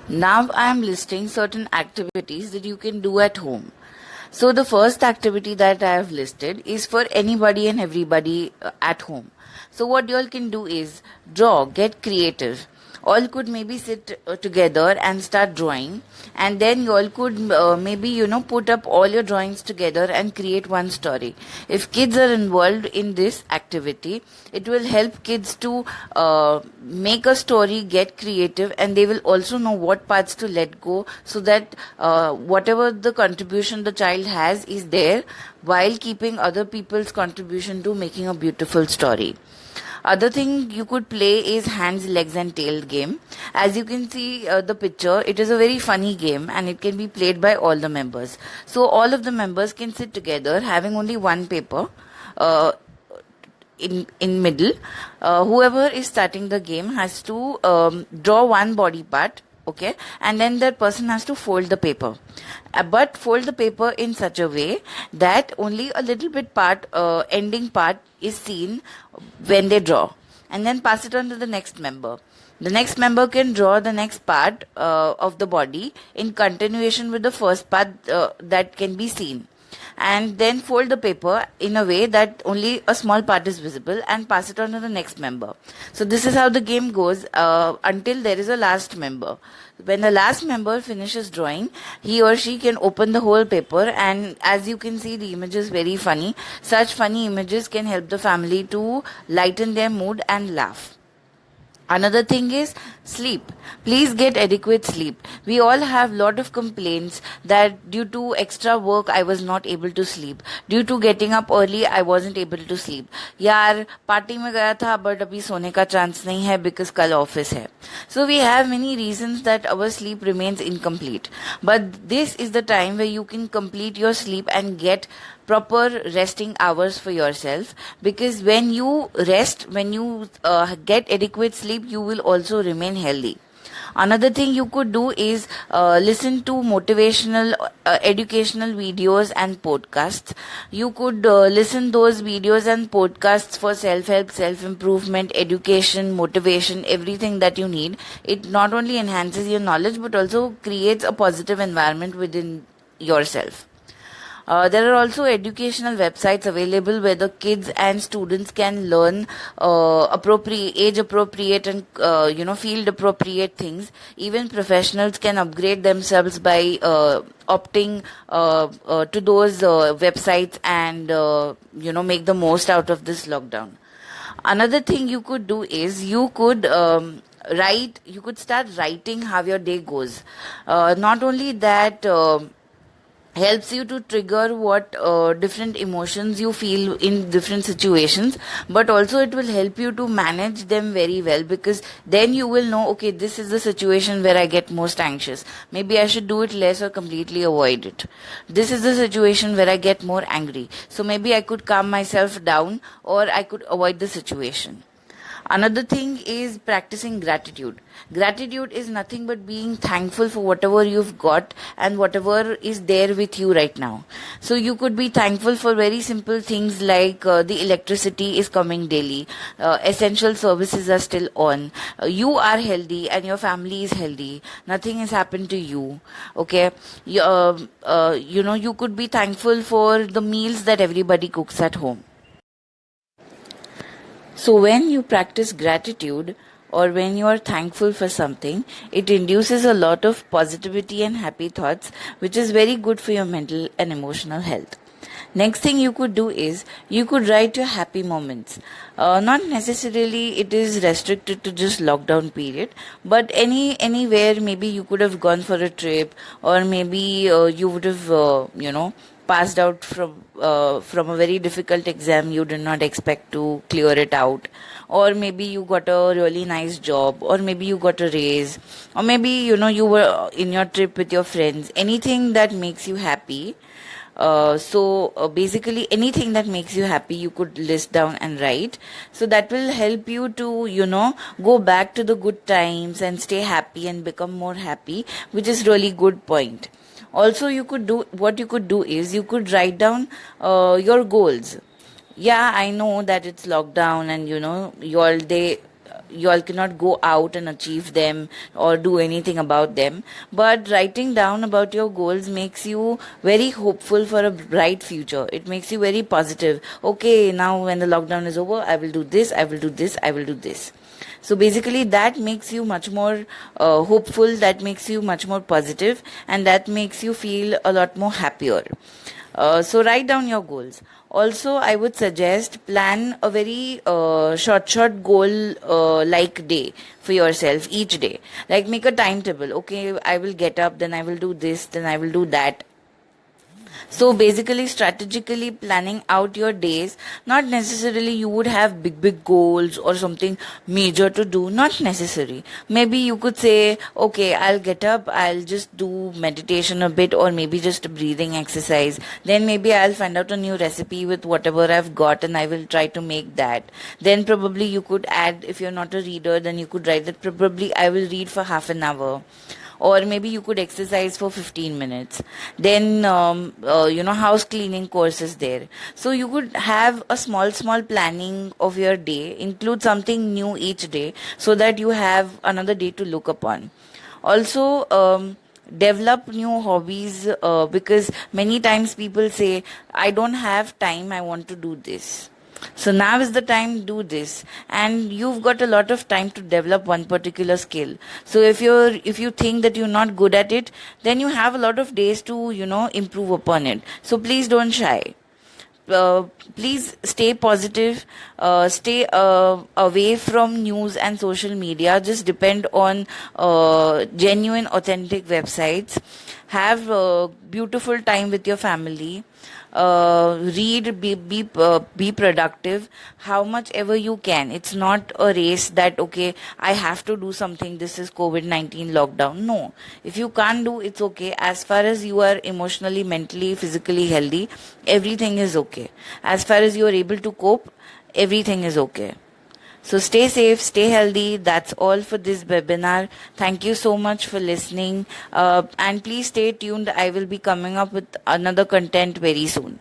Now I am listing certain activities that you can do at home. So the first activity that I have listed is for anybody and everybody at home. So what you all can do is draw, get creative. All could maybe sit together and start drawing, and then you all could maybe put up all your drawings together and create one story. If kids are involved in this activity, it will help kids to make a story, get creative, and they will also know what parts to let go, so that whatever the contribution the child has is there, while keeping other people's contribution to making a beautiful story. Other thing you could play is hands, legs and tail game. As you can see the picture, it is a very funny game and it can be played by all the members. So all of the members can sit together having only one paper in middle. Whoever is starting the game has to draw one body part, okay, and then that person has to fold the paper, but fold the paper in such a way that only a little bit part, ending part, is seen when they draw, and then pass it on to the next member. The next member can draw the next part of the body in continuation with the first part that can be seen, and then fold the paper in a way that only a small part is visible and pass it on to the next member. So this is how the game goes until there is a last member. When the last member finishes drawing, he or she can open the whole paper, and as you can see, the image is very funny. Such funny images can help the family to lighten their mood and laugh. Another thing is sleep. Please get adequate sleep. We all have lot of complaints that due to extra work I was not able to sleep. Due to getting up early I wasn't able to sleep. यार party में गया था but अभी सोने का chance नहीं है because कल ऑफिस है. So we have many reasons that our sleep remains incomplete. But this is the time where you can complete your sleep and get proper resting hours for yourself, because when you rest, when you get adequate sleep, you will also remain healthy. Another thing you could do is listen to motivational educational videos and podcasts. You could listen those videos and podcasts for self-help, self-improvement, education, motivation, everything that you need. It not only enhances your knowledge but also creates a positive environment within yourself. There are also educational websites available where the kids and students can learn age appropriate and field appropriate things. Even professionals can upgrade themselves by opting to those websites and make the most out of this lockdown. Another thing you could do is you could start writing how your day goes. Not only that, helps you to trigger what different emotions you feel in different situations, but also it will help you to manage them very well, because then you will know, okay, this is the situation where I get most anxious, maybe I should do it less or completely avoid it. This is the situation where I get more angry, so maybe I could calm myself down or I could avoid the situation. Another thing is practicing gratitude. Gratitude is nothing but being thankful for whatever you've got and whatever is there with you right now. So you could be thankful for very simple things like the electricity is coming daily, essential services are still on, you are healthy and your family is healthy, nothing has happened to you. Okay, you could be thankful for the meals that everybody cooks at home. So when you practice gratitude or when you are thankful for something, it induces a lot of positivity and happy thoughts, which is very good for your mental and emotional health. Next thing you could do is you could write your happy moments. Not necessarily it is restricted to just lockdown period, but anywhere, maybe you could have gone for a trip, or maybe you would have passed out from a very difficult exam you did not expect to clear it out, or maybe you got a really nice job, or maybe you got a raise, or maybe you were in your trip with your friends. Anything that makes you happy. Basically anything that makes you happy you could list down and write, so that will help you to go back to the good times and stay happy and become more happy, which is really good point. Also, you could do is you could write down your goals. Yeah, I know that it's lockdown and you all cannot go out and achieve them or do anything about them. But writing down about your goals makes you very hopeful for a bright future. It makes you very positive. Okay, now when the lockdown is over, I will do this, I will do this, I will do this. So basically, that makes you much more hopeful, that makes you much more positive, and that makes you feel a lot more happier. So write down your goals. Also, I would suggest plan a very short goal like day for yourself each day. Like make a timetable. Okay, I will get up, then I will do this, then I will do that. So basically, strategically planning out your days, not necessarily you would have big goals or something major to do, not necessary. Maybe you could say, okay, I'll get up, I'll just do meditation a bit, or maybe just a breathing exercise. Then maybe I'll find out a new recipe with whatever I've got and I will try to make that. Then probably you could add, if you're not a reader, then you could write that probably I will read for half an hour, or maybe you could exercise for 15 minutes. Then house cleaning course is there, so you could have a small planning of your day, include something new each day, so that you have another day to look upon. Also, develop new hobbies, because many times people say, I don't have time, I want to do this. So now is the time to do this, and you've got a lot of time to develop one particular skill. So if you think that you're not good at it, then you have a lot of days to improve upon it. So please don't shy. Please stay positive, stay away from news and social media. Just depend on genuine, authentic websites. Have a beautiful time with your family. Read, be productive, how much ever you can. It's not a race that, okay, I have to do something, this is COVID-19 lockdown. No, if you can't do, it's okay. As far as you are emotionally, mentally, physically healthy, everything is okay. As far as you are able to cope, everything is okay. So stay safe, stay healthy. That's all for this webinar. Thank you so much for listening. And please stay tuned. I will be coming up with another content very soon.